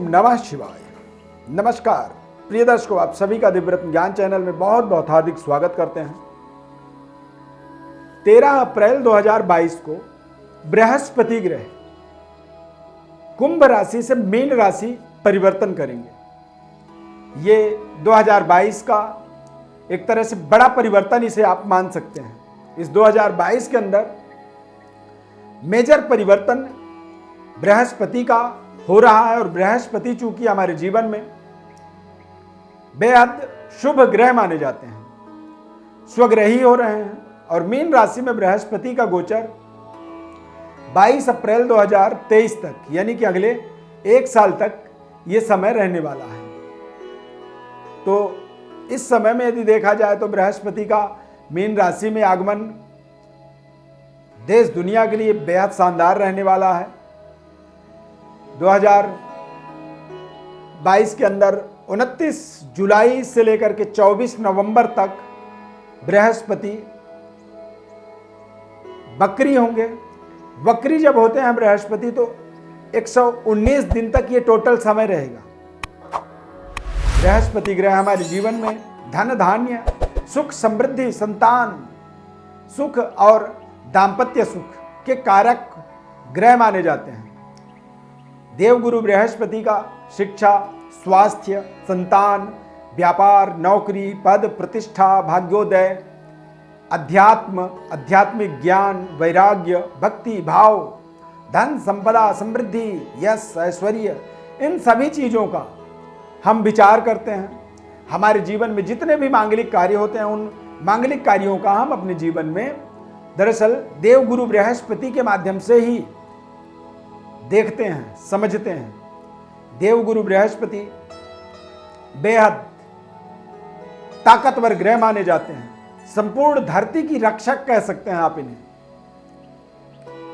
नमः शिवाय। नमस्कार प्रिय दर्शकों, आप सभी का दिव्यरत्न ज्ञान चैनल में बहुत बहुत हार्दिक स्वागत करते हैं। 13 अप्रैल 2022 को बृहस्पति ग्रह कुंभ राशि से मीन राशि परिवर्तन करेंगे। ये 2022 का एक तरह से बड़ा परिवर्तन इसे आप मान सकते हैं। इस 2022 के अंदर मेजर परिवर्तन बृहस्पति का हो रहा है और बृहस्पति चूंकि हमारे जीवन में बेहद शुभ ग्रह माने जाते हैं, स्वग्रही हो रहे हैं और मीन राशि में बृहस्पति का गोचर 22 अप्रैल 2023 तक यानी कि अगले एक साल तक ये समय रहने वाला है। तो इस समय में यदि देखा जाए तो बृहस्पति का मीन राशि में आगमन देश दुनिया के लिए बेहद शानदार रहने वाला है। 2022 के अंदर 29 जुलाई से लेकर के 24 नवंबर तक बृहस्पति बकरी होंगे। बकरी जब होते हैं बृहस्पति तो 119 दिन तक ये टोटल समय रहेगा। बृहस्पति ग्रह हमारे जीवन में धन धान्य, सुख समृद्धि, संतान सुख और दाम्पत्य सुख के कारक ग्रह माने जाते हैं। देवगुरु बृहस्पति का शिक्षा, स्वास्थ्य, संतान, व्यापार, नौकरी, पद प्रतिष्ठा, भाग्योदय, अध्यात्म, आध्यात्मिक ज्ञान, वैराग्य, भक्ति भाव, धन संपदा, समृद्धि, यश, ऐश्वर्य, इन सभी चीज़ों का हम विचार करते हैं। हमारे जीवन में जितने भी मांगलिक कार्य होते हैं उन मांगलिक कार्यों का हम अपने जीवन में दरअसल देवगुरु बृहस्पति के माध्यम से ही देखते हैं, समझते हैं। देवगुरु बृहस्पति बेहद ताकतवर ग्रह माने जाते हैं, संपूर्ण धरती की रक्षक कह सकते हैं आप इन्हें।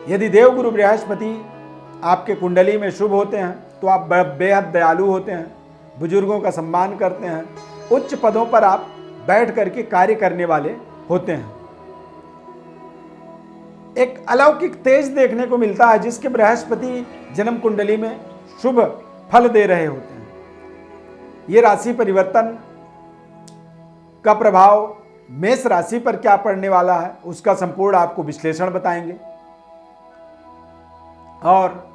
यदि देवगुरु बृहस्पति आपके कुंडली में शुभ होते हैं तो आप बेहद दयालु होते हैं, बुजुर्गों का सम्मान करते हैं, उच्च पदों पर आप बैठ करके कार्य करने वाले होते हैं। एक अलौकिक तेज देखने को मिलता है जिसके बृहस्पति जन्म कुंडली में शुभ फल दे रहे होते हैं। ये राशि परिवर्तन का प्रभाव मेष राशि पर क्या पड़ने वाला है उसका संपूर्ण आपको विश्लेषण बताएंगे। और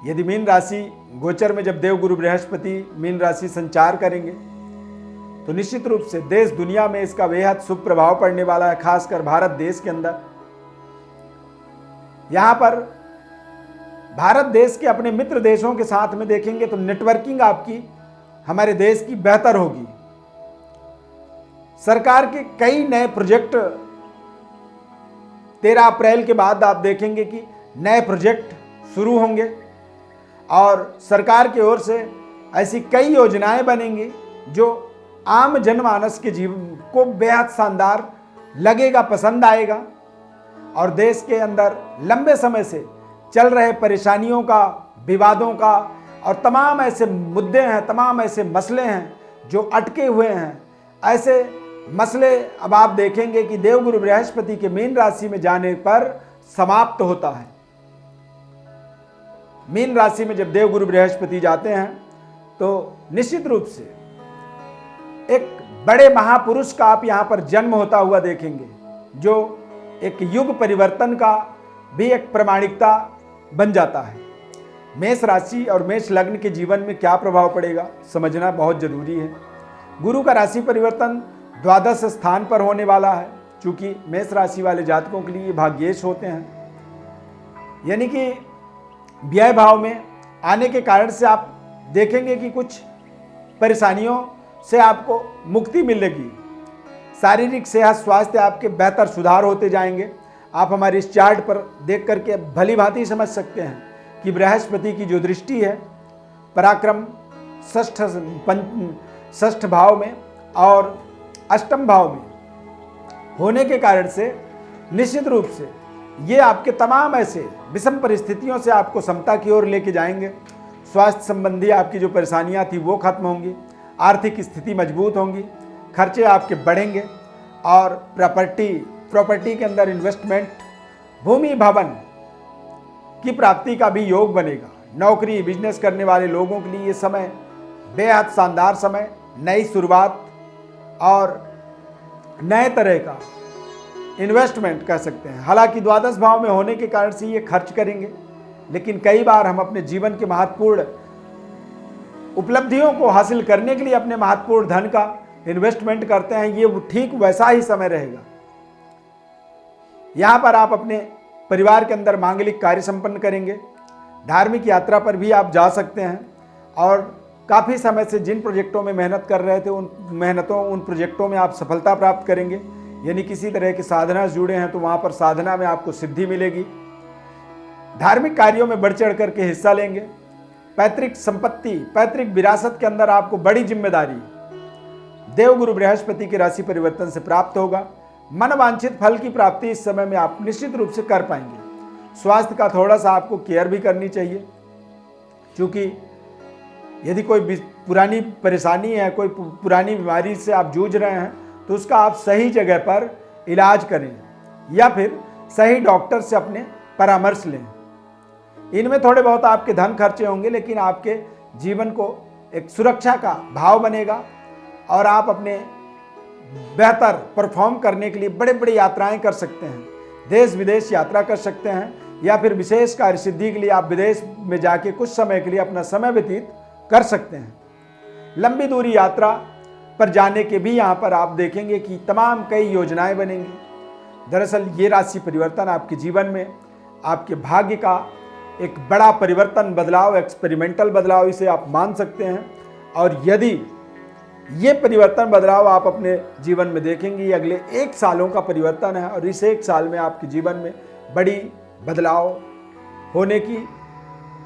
यदि मीन राशि गोचर में जब देवगुरु बृहस्पति मीन राशि संचार करेंगे तो निश्चित रूप से देश दुनिया में इसका बेहद शुभ प्रभाव पड़ने वाला है, खासकर भारत देश के अंदर। यहां पर भारत देश के अपने मित्र देशों के साथ में देखेंगे तो नेटवर्किंग आपकी हमारे देश की बेहतर होगी। सरकार के कई नए प्रोजेक्ट 13 अप्रैल के बाद आप देखेंगे कि नए प्रोजेक्ट शुरू होंगे और सरकार की ओर से ऐसी कई योजनाएं बनेंगी जो आम जनमानस के जीवन को बेहद शानदार लगेगा, पसंद आएगा। और देश के अंदर लंबे समय से चल रहे परेशानियों का, विवादों का और तमाम ऐसे मुद्दे हैं, तमाम ऐसे मसले हैं जो अटके हुए हैं, ऐसे मसले अब आप देखेंगे कि देवगुरु बृहस्पति के मीन राशि में जाने पर समाप्त होता है। मीन राशि में जब देवगुरु बृहस्पति जाते हैं तो निश्चित रूप से एक बड़े महापुरुष का आप यहां पर जन्म होता हुआ देखेंगे, जो एक युग परिवर्तन का भी एक प्रमाणिकता बन जाता है। मेष राशि और मेष लग्न के जीवन में क्या प्रभाव पड़ेगा समझना बहुत जरूरी है। गुरु का राशि परिवर्तन द्वादश स्थान पर होने वाला है। चूंकि मेष राशि वाले जातकों के लिए भाग्येश होते हैं, यानी कि व्यय भाव में आने के कारण से आप देखेंगे कि कुछ परेशानियों से आपको मुक्ति मिलेगी। शारीरिक सेहत, स्वास्थ्य आपके बेहतर सुधार होते जाएंगे। आप हमारे इस चार्ट पर देख करके भली भांति समझ सकते हैं कि बृहस्पति की जो दृष्टि है पराक्रम षष्ठ भाव में और अष्टम भाव में होने के कारण से निश्चित रूप से ये आपके तमाम ऐसे विषम परिस्थितियों से आपको समता की ओर लेके जाएंगे। स्वास्थ्य संबंधी आपकी जो परेशानियां थी वो खत्म होंगी, आर्थिक स्थिति मजबूत होंगी, खर्चे आपके बढ़ेंगे और प्रॉपर्टी के अंदर इन्वेस्टमेंट, भूमि भवन की प्राप्ति का भी योग बनेगा। नौकरी बिजनेस करने वाले लोगों के लिए ये समय बेहद शानदार समय, नई शुरुआत और नए तरह का इन्वेस्टमेंट कह सकते हैं। हालांकि द्वादश भाव में होने के कारण से ये खर्च करेंगे, लेकिन कई बार हम अपने जीवन के महत्वपूर्ण उपलब्धियों को हासिल करने के लिए अपने महत्वपूर्ण धन का इन्वेस्टमेंट करते हैं। ये ठीक वैसा ही समय रहेगा। यहाँ पर आप अपने परिवार के अंदर मांगलिक कार्य संपन्न करेंगे। धार्मिक यात्रा पर भी आप जा सकते हैं और काफ़ी समय से जिन प्रोजेक्टों में मेहनत कर रहे थे उन प्रोजेक्टों में आप सफलता प्राप्त करेंगे। यानी किसी तरह की साधना से जुड़े हैं तो वहाँ पर साधना में आपको सिद्धि मिलेगी। धार्मिक कार्यों में बढ़ चढ़ करके हिस्सा लेंगे। पैतृक संपत्ति, पैतृक विरासत के अंदर आपको बड़ी जिम्मेदारी देवगुरु बृहस्पति के राशि परिवर्तन से प्राप्त होगा। मनवांछित फल की प्राप्ति इस समय में आप निश्चित रूप से कर पाएंगे। स्वास्थ्य का थोड़ा सा आपको केयर भी करनी चाहिए, क्योंकि यदि कोई पुरानी परेशानी है, कोई पुरानी बीमारी से आप जूझ रहे हैं तो उसका आप सही जगह पर इलाज करें या फिर सही डॉक्टर से अपने परामर्श लें। इनमें थोड़े बहुत आपके धन खर्चे होंगे, लेकिन आपके जीवन को एक सुरक्षा का भाव बनेगा और आप अपने बेहतर परफॉर्म करने के लिए बड़े बड़े यात्राएं कर सकते हैं। देश विदेश यात्रा कर सकते हैं या फिर विशेष कार्य सिद्धि के लिए आप विदेश में जाके कुछ समय के लिए अपना समय व्यतीत कर सकते हैं। लंबी दूरी यात्रा पर जाने के भी यहाँ पर आप देखेंगे कि तमाम कई योजनाएं बनेंगी। दरअसल ये राशि परिवर्तन आपके जीवन में आपके भाग्य का एक बड़ा परिवर्तन, बदलाव, एक्सपेरिमेंटल बदलाव इसे आप मान सकते हैं। और यदि ये परिवर्तन बदलाव आप अपने जीवन में देखेंगे, ये अगले 1 सालों का परिवर्तन है और इस 1 साल में आपके जीवन में बड़ी बदलाव होने की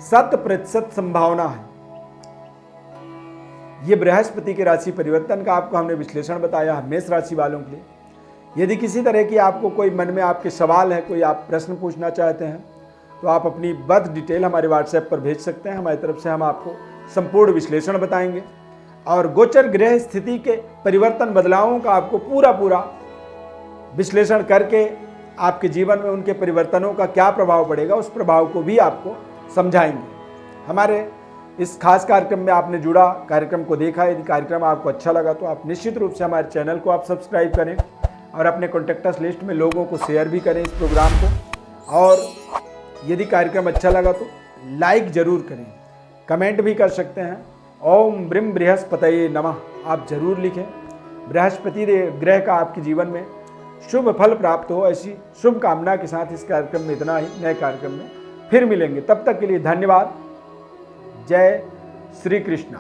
100% संभावना है। ये बृहस्पति के राशि परिवर्तन का आपको हमने विश्लेषण बताया है मेष राशि वालों के लिए। यदि किसी तरह की आपको कोई मन में आपके सवाल है, कोई आप प्रश्न पूछना चाहते हैं, तो आप अपनी बर्थ डिटेल हमारे व्हाट्सएप पर भेज सकते हैं। हमारी तरफ से हम आपको संपूर्ण विश्लेषण बताएंगे और गोचर ग्रह स्थिति के परिवर्तन बदलावों का आपको पूरा विश्लेषण करके आपके जीवन में उनके परिवर्तनों का क्या प्रभाव पड़ेगा, उस प्रभाव को भी आपको समझाएंगे। हमारे इस खास कार्यक्रम में आपने जुड़ा, कार्यक्रम को देखा। यदि कार्यक्रम आपको अच्छा लगा तो आप निश्चित रूप से हमारे चैनल को आप सब्सक्राइब करें और अपने कॉन्टेक्टर्स लिस्ट में लोगों को शेयर भी करें इस प्रोग्राम को। और यदि कार्यक्रम अच्छा लगा तो लाइक जरूर करें, कमेंट भी कर सकते हैं। ओम ब्रह्म बृहस्पतये नमः आप जरूर लिखें। बृहस्पति ग्रह का आपके जीवन में शुभ फल प्राप्त हो, ऐसी शुभ कामना के साथ इस कार्यक्रम में इतना ही। नए कार्यक्रम में फिर मिलेंगे, तब तक के लिए धन्यवाद। जय श्री कृष्णा।